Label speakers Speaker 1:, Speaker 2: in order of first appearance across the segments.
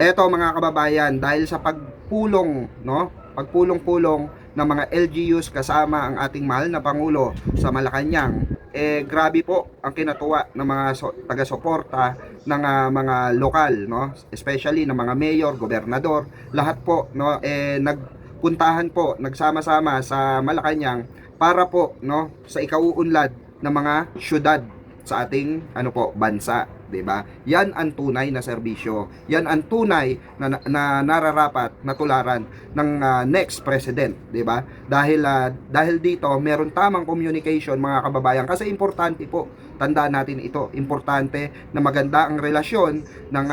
Speaker 1: Eto mga kababayan, dahil sa pagpulong, no? Pagpulong-pulong ng mga LGUs kasama ang ating mahal na Pangulo sa Malacanang, grabe po ang kinatuwa ng mga taga-suporta ng mga lokal, no? Especially ng mga mayor, gobernador, lahat po, no? Nagpuntahan po, nagsama-sama sa Malacanang para po, no, sa ikauunlad ng mga syudad sa ating bansa, 'di ba? Yan ang tunay na serbisyo. Yan ang tunay na nararapat na tularan ng next president, 'di ba? Dahil dito meron tamang communication mga kababayan kasi importante po. Tandaan natin ito, importante na maganda ang relasyon ng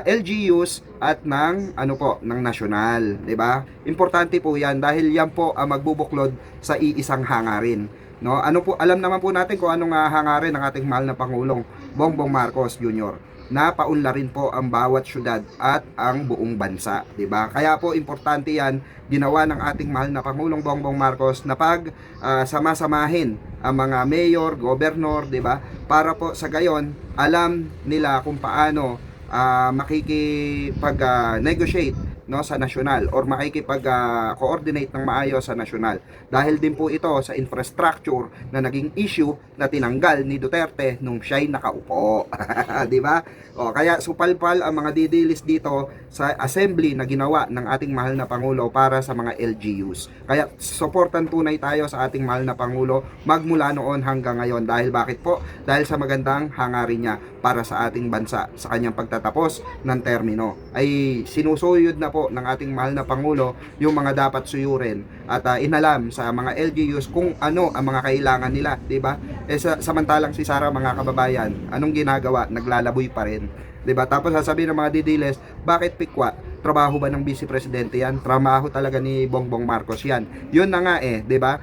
Speaker 1: LGUs at ng ng nasyonal, 'di ba? Importante po 'yan dahil yan po ang magbubuklod sa iisang hangarin. No, alam naman po natin kung anong hangarin ng ating mahal na Pangulong Bongbong Marcos Jr. na paunlarin po ang bawat syudad at ang buong bansa, 'di ba? Kaya po importante 'yan ginawa ng ating mahal na Pangulong Bongbong Marcos na sama-samahin ang mga mayor, gobernador, 'di ba? Para po sa gayon alam nila kung paano makikipag-negotiate no sa nasyonal or makikipag-coordinate ng maayos sa nasyonal. Dahil din po ito sa infrastructure na naging issue na tinanggal ni Duterte nung siya'y nakaupo. 'Di ba? O kaya supalpal ang mga didilis dito sa assembly na ginawa ng ating mahal na Pangulo para sa mga LGUs. Kaya suportan tunay tayo sa ating mahal na Pangulo magmula noon hanggang ngayon. Dahil bakit po? Dahil sa magandang hangarin niya para sa ating bansa sa kanyang pagtatapos ng termino. Ay sinusuyod na po ng ating mahal na Pangulo yung mga dapat suyurin at inalam sa mga LGUs kung ano ang mga kailangan nila, 'di ba? Samantalang si Sara mga kababayan, anong ginagawa? Naglalaboy pa rin, 'di ba? Tapos sasabihin ng mga didiles, bakit pikwa? Trabaho ba ng Vice Presidente yan? Trabaho talaga ni Bongbong Marcos yan. Yun na nga 'di ba?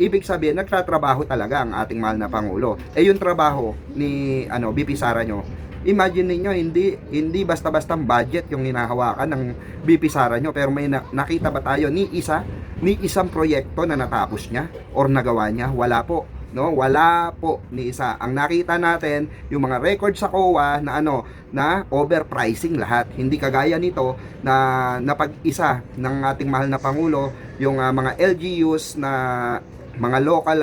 Speaker 1: Ibig sabihin nagtatrabaho talaga ang ating mahal na Pangulo. Yung trabaho ni VP Sara nyo, imagine niyo hindi basta-bastang budget yung hinahawakan ng VP Sara nyo, pero may nakita ba tayo ni isang proyekto na natapos niya or nagawa niya? Wala po. No, wala po ni isa. Ang nakita natin yung mga record sa COA na overpricing lahat. Hindi kagaya nito na napag-isa ng ating mahal na Pangulo yung mga LGUs na mga local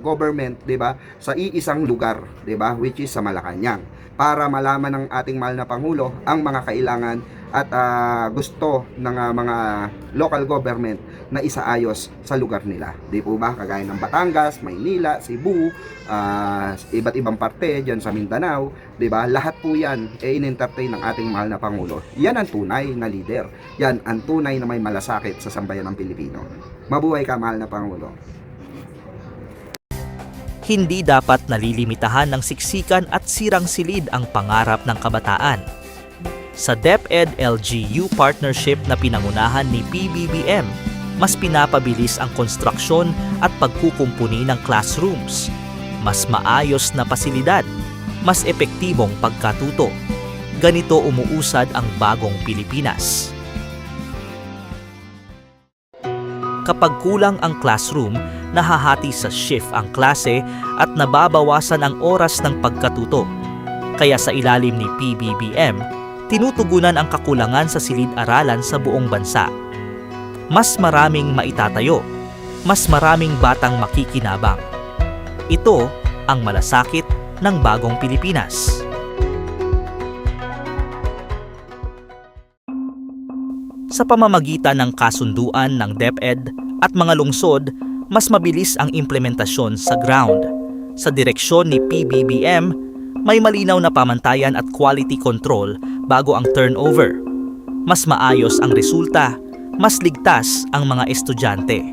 Speaker 1: government, 'di ba? Sa iisang lugar, 'di ba? Which is sa Malacanang. Para malaman ng ating mahal na Pangulo ang mga kailangan at gusto ng mga local government na isaayos sa lugar nila. Di po ba? Kagaya ng Batangas, Maynila, Cebu, iba't ibang parte diyan sa Mindanao, di ba? Lahat po 'yan in-entertain ng ating mahal na Pangulo. Yan ang tunay na leader. Yan ang tunay na may malasakit sa sambayan ng Pilipino. Mabuhay ka, mahal na Pangulo.
Speaker 2: Hindi dapat nalilimitahan ng siksikan at sirang silid ang pangarap ng kabataan. Sa DepEd-LGU partnership na pinangunahan ni PBBM, mas pinapabilis ang konstruksyon at pagkukumpuni ng classrooms, mas maayos na pasilidad, mas epektibong pagkatuto. Ganito umuusad ang bagong Pilipinas. Kapag kulang ang classroom, nahahati sa shift ang klase at nababawasan ang oras ng pagkatuto. Kaya sa ilalim ni PBBM, tinutugunan ang kakulangan sa silid-aralan sa buong bansa. Mas maraming maitatayo, mas maraming batang makikinabang. Ito ang malasakit ng bagong Pilipinas. Sa pamamagitan ng kasunduan ng DepEd at mga lungsod, mas mabilis ang implementasyon sa ground. Sa direksyon ni PBBM, may malinaw na pamantayan at quality control bago ang turnover. Mas maayos ang resulta, mas ligtas ang mga estudyante.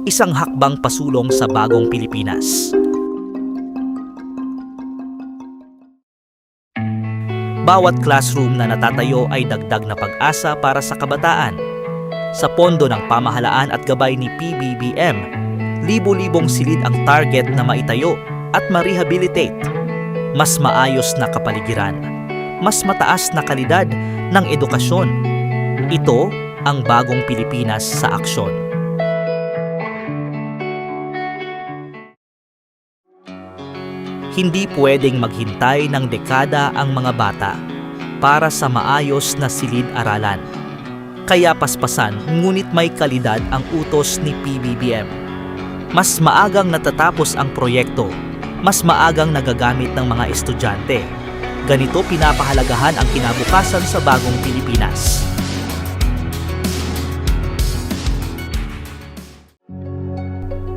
Speaker 2: Isang hakbang pasulong sa bagong Pilipinas. Bawat classroom na natatayo ay dagdag na pag-asa para sa kabataan. Sa pondo ng pamahalaan at gabay ni PBBM, libo-libong silid ang target na maitayo at ma-rehabilitate. Mas maayos na kapaligiran, mas mataas na kalidad ng edukasyon. Ito ang bagong Pilipinas sa aksyon. Hindi pwedeng maghintay ng dekada ang mga bata. para sa maayos na silid-aralan. Kaya paspasan ngunit may kalidad ang utos ni PBBM. Mas maagang natatapos ang proyekto, mas maagang nagagamit ng mga estudyante. Ganito pinapahalagahan ang kinabukasan sa bagong Pilipinas.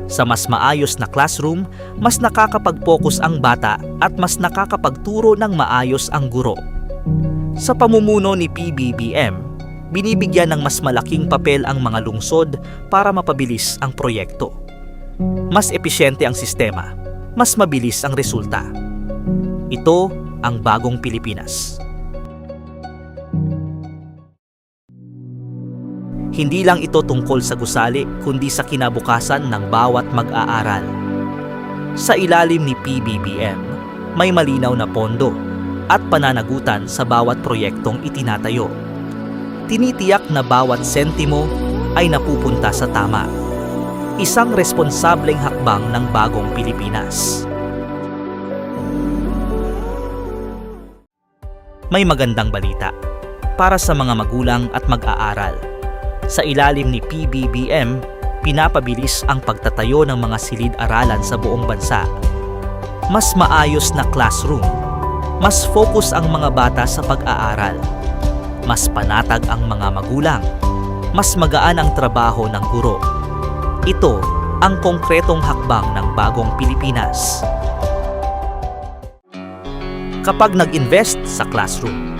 Speaker 2: Sa mas maayos na classroom, mas nakakapag-focus ang bata at mas nakakapagturo ng maayos ang guro. Sa pamumuno ni PBBM, binibigyan ng mas malaking papel ang mga lungsod para mapabilis ang proyekto. Mas episyente ang sistema, mas mabilis ang resulta. Ito ang bagong Pilipinas. Hindi lang ito tungkol sa gusali kundi sa kinabukasan ng bawat mag-aaral. Sa ilalim ni PBBM, may malinaw na pondo at pananagutan sa bawat proyektong itinatayo. Tinitiyak na bawat sentimo ay napupunta sa tama. Isang responsableng hakbang ng bagong Pilipinas. May magandang balita para sa mga magulang at mag-aaral. Sa ilalim ni PBBM, pinapabilis ang pagtatayo ng mga silid-aralan sa buong bansa. Mas maayos na classroom, mas focus ang mga bata sa pag-aaral, mas panatag ang mga magulang, mas magaan ang trabaho ng guro. Ito ang konkretong hakbang ng bagong Pilipinas. Kapag nag-invest sa classroom,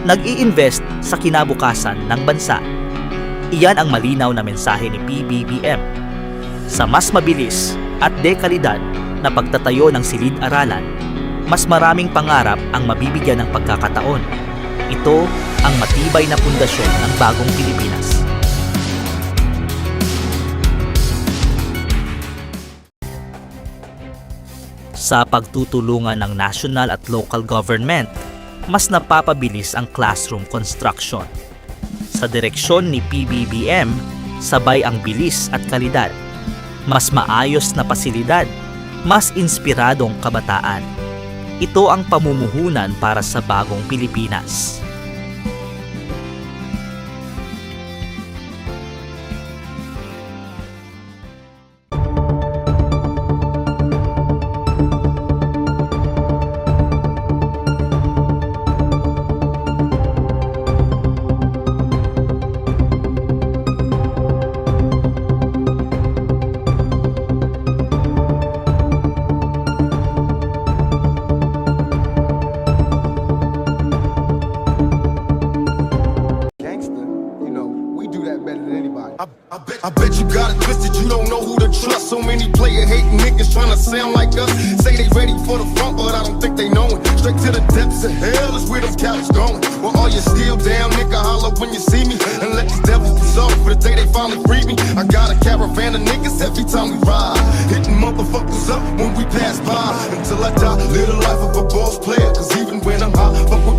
Speaker 2: nag-i-invest sa kinabukasan ng bansa. Iyan ang malinaw na mensahe ni PBBM. Sa mas mabilis at dekalidad na pagtatayo ng silid-aralan, mas maraming pangarap ang mabibigyan ng pagkakataon. Ito ang matibay na pundasyon ng bagong Pilipinas. Sa pagtutulungan ng national at local government, mas napapabilis ang classroom construction. Sa direksyon ni PBBM, sabay ang bilis at kalidad, mas maayos na pasilidad, mas inspiradong kabataan. Ito ang pamumuhunan para sa bagong Pilipinas.
Speaker 3: I bet you got it twisted, you don't know who to trust. So many player hating niggas trying to sound like us. Say they ready for the front, but I don't think they know it. Straight to the depths of hell is where them cowards going. Well, all you still down, nigga, holler when you see me. And let these devils be soft for the day they finally free me. I got a caravan of niggas every time we ride, hitting motherfuckers up when we pass by. Until I die, live the life of a boss player. Cause even when I'm high, fuck with